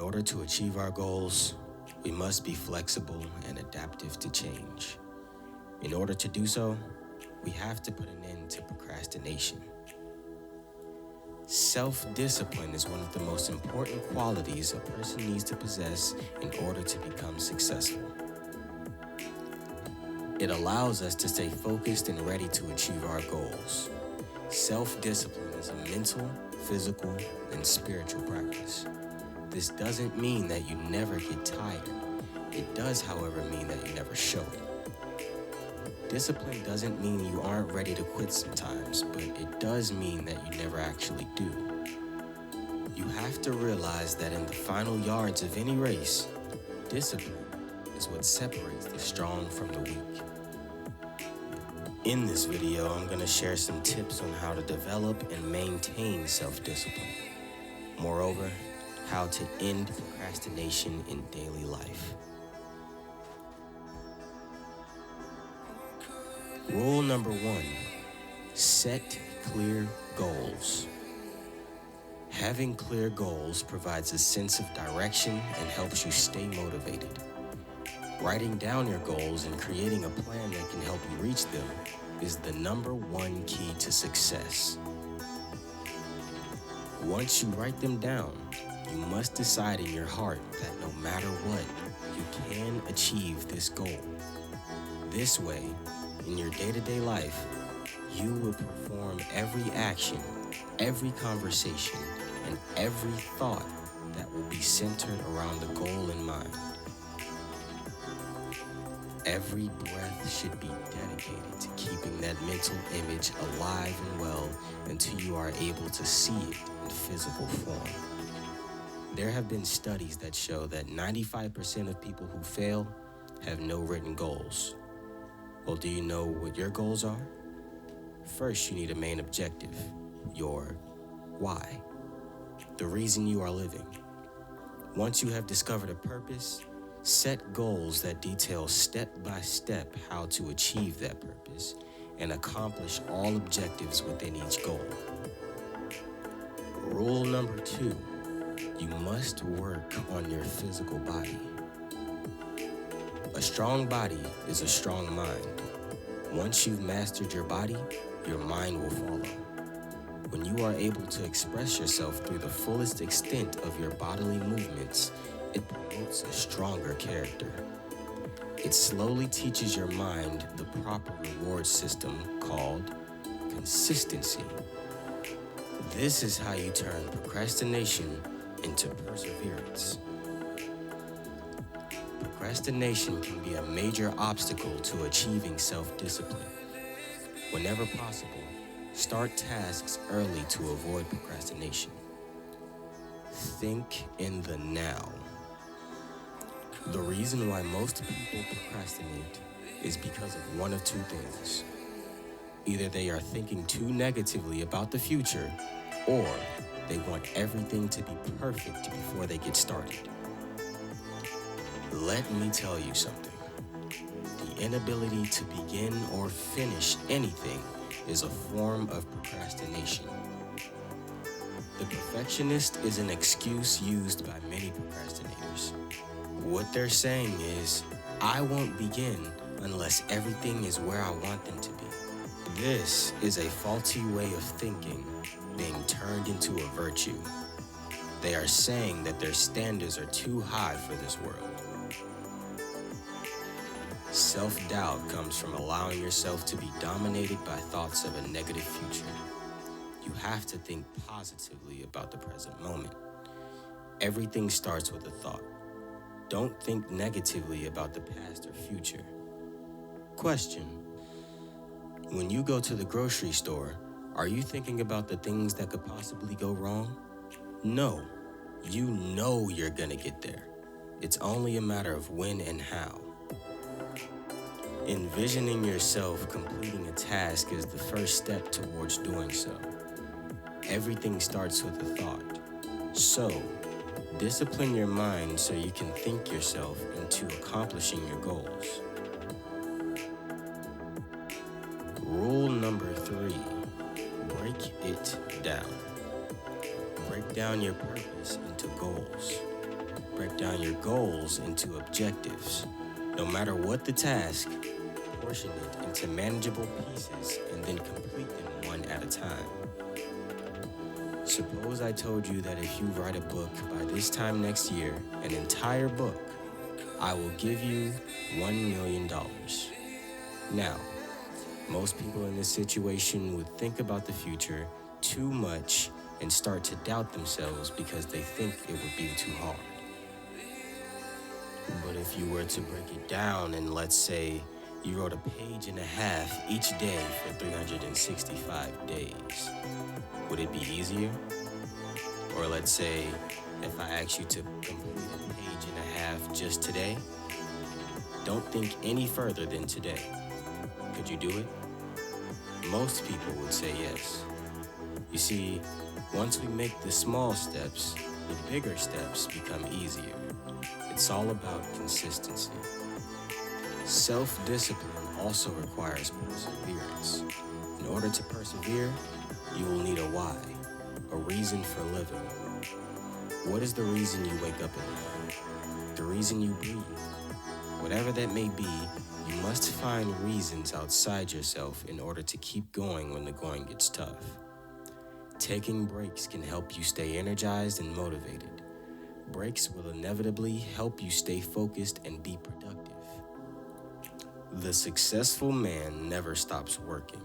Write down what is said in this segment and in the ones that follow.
order to achieve our goals, we must be flexible and adaptive to change. In order to do so, we have to put an end to procrastination. Self-discipline is one of the most important qualities a person needs to possess in order to become successful. It allows us to stay focused and ready to achieve our goals. Self-discipline is a mental, physical, and spiritual practice. This doesn't mean that you never get tired. It does, however, mean that you never show it. Discipline doesn't mean you aren't ready to quit sometimes, but it does mean that you never actually do. You have to realize that in the final yards of any race, discipline is what separates the strong from the weak. In this video, I'm going to share some tips on how to develop and maintain self-discipline. Moreover, how to end procrastination in daily life. Rule number 1, set clear goals. Having clear goals provides a sense of direction and helps you stay motivated. Writing down your goals and creating a plan that can help you reach them is the number 1 key to success. Once you write them down, you must decide in your heart that no matter what, you can achieve this goal. This way, in your day-to-day life, you will perform every action, every conversation, and every thought that will be centered around the goal in mind. Every breath should be dedicated to keeping that mental image alive and well until you are able to see it in physical form. There have been studies that show that 95% of people who fail have no written goals. Well, do you know what your goals are? First, you need a main objective, your why, the reason you are living. Once you have discovered a purpose, set goals that detail step by step how to achieve that purpose and accomplish all objectives within each goal. Rule number 2, you must work on your physical body. A strong body is a strong mind. Once you've mastered your body, your mind will follow. When you are able to express yourself through the fullest extent of your bodily movements, it promotes a stronger character. It slowly teaches your mind the proper reward system called consistency. This is how you turn procrastination into perseverance. Procrastination can be a major obstacle to achieving self-discipline. Whenever possible, start tasks early to avoid procrastination. Think in the now. The reason why most people procrastinate is because of one of 2 things. Either they are thinking too negatively about the future, or they want everything to be perfect before they get started. Let me tell you something. The inability to begin or finish anything is a form of procrastination. The perfectionist is an excuse used by many procrastinators. What they're saying is, I won't begin unless everything is where I want them to be. This is a faulty way of thinking being turned into a virtue. They are saying that their standards are too high for this world. Self-doubt comes from allowing yourself to be dominated by thoughts of a negative future. You have to think positively about the present moment. Everything starts with a thought. Don't think negatively about the past or future. Question: when you go to the grocery store, are you thinking about the things that could possibly go wrong? No, you know you're gonna get there. It's only a matter of when and how. Envisioning yourself completing a task is the first step towards doing so. Everything starts with a thought. So, discipline your mind so you can think yourself into accomplishing your goals. Rule number 3, break it down. Break down your purpose into goals. break down your goals into objectives. No matter what the task, portion it into manageable pieces and then complete them one at a time. Suppose I told you that if you write a book by this time next year, an entire book, I will give you $1 million. Now, most people in this situation would think about the future too much and start to doubt themselves because they think it would be too hard. But if you were to break it down and let's say you wrote a page and a half each day for 365 days, would it be easier? Or let's say if I asked you to complete a page and a half just today, don't think any further than today. Could you do it? Most people would say yes. You see, once we make the small steps, the bigger steps become easier. It's all about consistency. Self-discipline also requires perseverance. In order to persevere, you will need a why, a reason for living. What is the reason you wake up in the morning? The reason you breathe? Whatever that may be, you must find reasons outside yourself in order to keep going when the going gets tough. Taking breaks can help you stay energized and motivated. Breaks will inevitably help you stay focused and be productive. The successful man never stops working.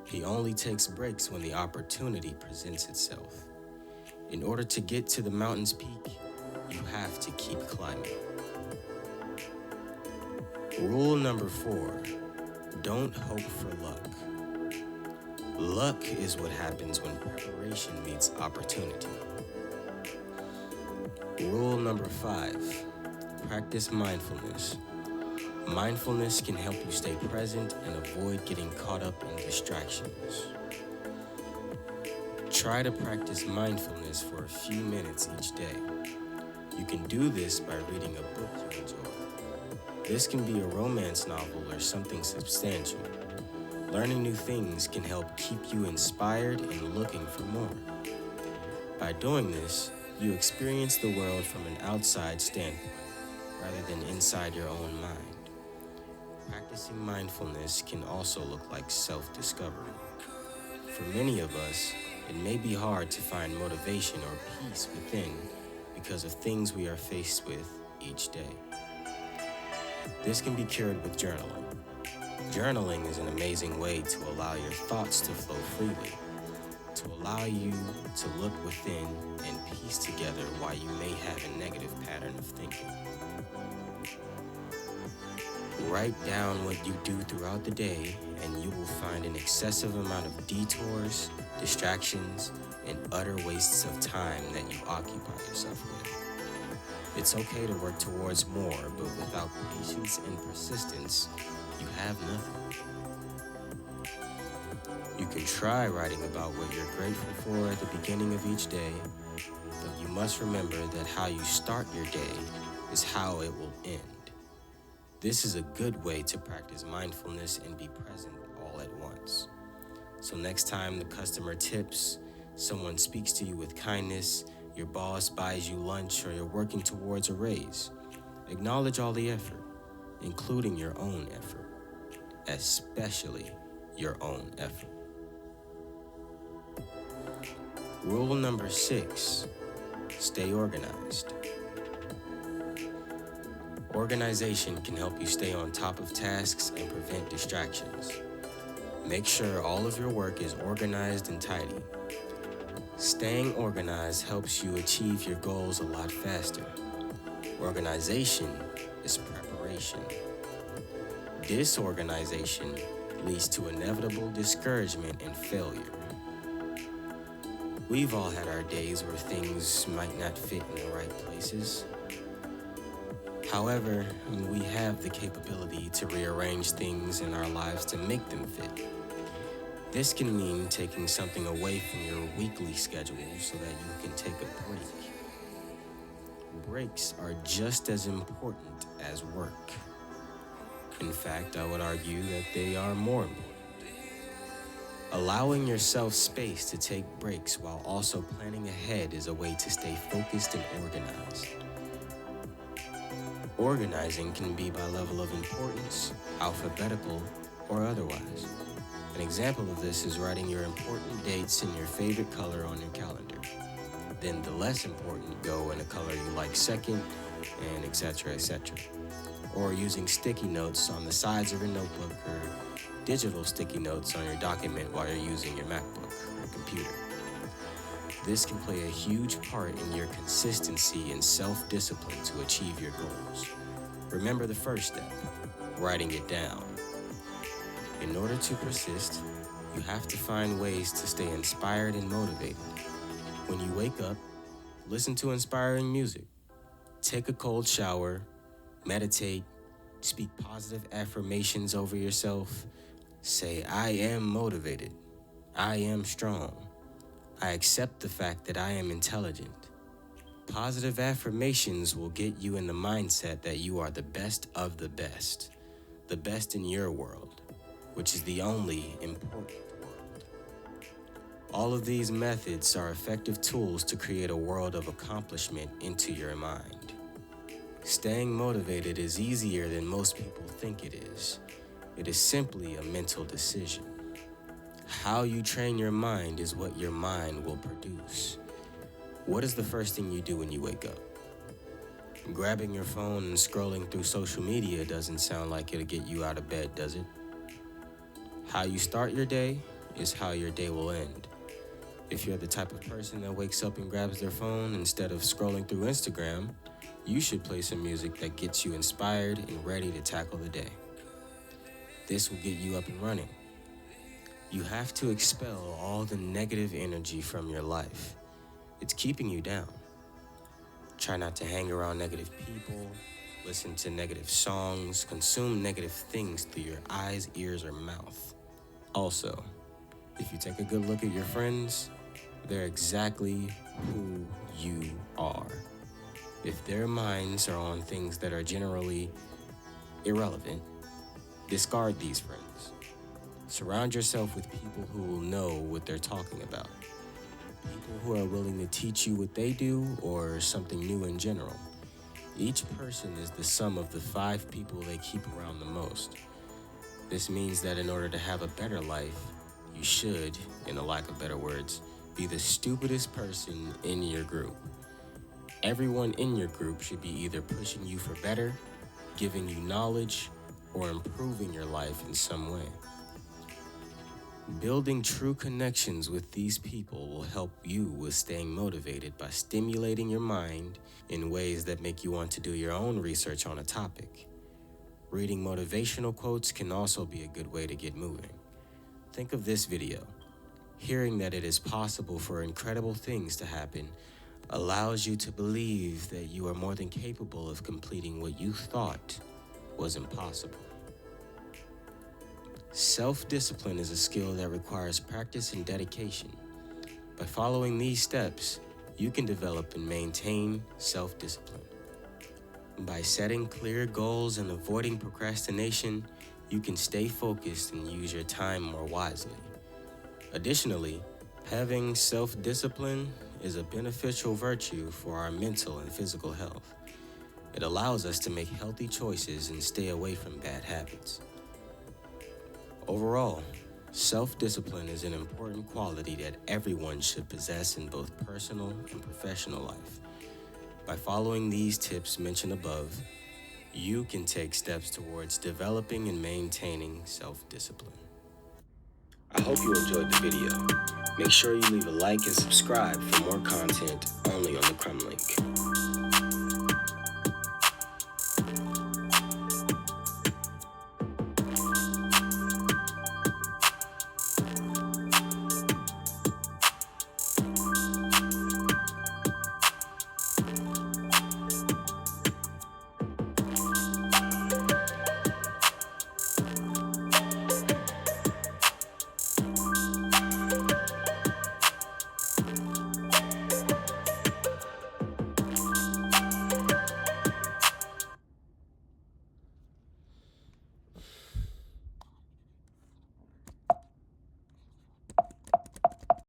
He only takes breaks when the opportunity presents itself. In order to get to the mountain's peak, you have to keep climbing. Rule number 4, don't hope for luck. Luck is what happens when preparation meets opportunity. Rule number 5, practice mindfulness. Mindfulness can help you stay present and avoid getting caught up in distractions. Try to practice mindfulness for a few minutes each day. You can do this by reading a book you enjoy. This can be a romance novel or something substantial. Learning new things can help keep you inspired and looking for more. By doing this, you experience the world from an outside standpoint, rather than inside your own mind. Practicing mindfulness can also look like self-discovery. For many of us, it may be hard to find motivation or peace within because of things we are faced with each day. This can be cured with journaling. Journaling is an amazing way to allow your thoughts to flow freely, to allow you to look within and piece together why you may have a negative pattern of thinking. Write down what you do throughout the day, and you will find an excessive amount of detours, distractions, and utter wastes of time that you occupy yourself with. It's okay to work towards more, but without patience and persistence, you have nothing. You can try writing about what you're grateful for at the beginning of each day, but you must remember that how you start your day is how it will end. This is a good way to practice mindfulness and be present all at once. So next time the customer tips, someone speaks to you with kindness, your boss buys you lunch, or you're working towards a raise, acknowledge all the effort, including your own effort, especially your own effort. Rule number 6, stay organized. Organization can help you stay on top of tasks and prevent distractions. Make sure all of your work is organized and tidy. Staying organized helps you achieve your goals a lot faster. Organization is preparation. Disorganization leads to inevitable discouragement and failure. We've all had our days where things might not fit in the right places. However, we have the capability to rearrange things in our lives to make them fit. This can mean taking something away from your weekly schedule so that you can take a break. Breaks are just as important as work. In fact, I would argue that they are more important. Allowing yourself space to take breaks while also planning ahead is a way to stay focused and organized. Organizing can be by level of importance, alphabetical, or otherwise. An example of this is writing your important dates in your favorite color on your calendar. Then the less important go in a color you like second, and etc., etc. Or using sticky notes on the sides of your notebook or digital sticky notes on your document while you're using your MacBook or computer. This can play a huge part in your consistency and self-discipline to achieve your goals. Remember the first step, writing it down. In order to persist, you have to find ways to stay inspired and motivated. When you wake up, listen to inspiring music. Take a cold shower, meditate, speak positive affirmations over yourself. Say, I am motivated. I am strong. I accept the fact that I am intelligent. Positive affirmations will get you in the mindset that you are the best in your world, which is the only important world. All of these methods are effective tools to create a world of accomplishment into your mind. Staying motivated is easier than most people think it is. It is simply a mental decision. How you train your mind is what your mind will produce. What is the first thing you do when you wake up? Grabbing your phone and scrolling through social media doesn't sound like it'll get you out of bed, does it? How you start your day is how your day will end. If you're the type of person that wakes up and grabs their phone instead of scrolling through Instagram, you should play some music that gets you inspired and ready to tackle the day. This will get you up and running. You have to expel all the negative energy from your life. It's keeping you down. Try not to hang around negative people, listen to negative songs, consume negative things through your eyes, ears, or mouth. Also, if you take a good look at your friends, they're exactly who you are. If their minds are on things that are generally irrelevant, discard these friends. Surround yourself with people who will know what they're talking about. People who are willing to teach you what they do or something new in general. Each person is the sum of the 5 people they keep around the most. This means that in order to have a better life, you should, in a lack of better words, be the stupidest person in your group. Everyone in your group should be either pushing you for better, giving you knowledge, or improving your life in some way. Building true connections with these people will help you with staying motivated by stimulating your mind in ways that make you want to do your own research on a topic. Reading motivational quotes can also be a good way to get moving. Think of this video. Hearing that it is possible for incredible things to happen allows you to believe that you are more than capable of completing what you thought was impossible. Self-discipline is a skill that requires practice and dedication. By following these steps, you can develop and maintain self-discipline. By setting clear goals and avoiding procrastination, you can stay focused and use your time more wisely. Additionally, having self-discipline is a beneficial virtue for our mental and physical health. It allows us to make healthy choices and stay away from bad habits. Overall, self-discipline is an important quality that everyone should possess in both personal and professional life. By following these tips mentioned above, you can take steps towards developing and maintaining self-discipline. I hope you enjoyed the video. Make sure you leave a like and subscribe for more content only on the Crumb Link.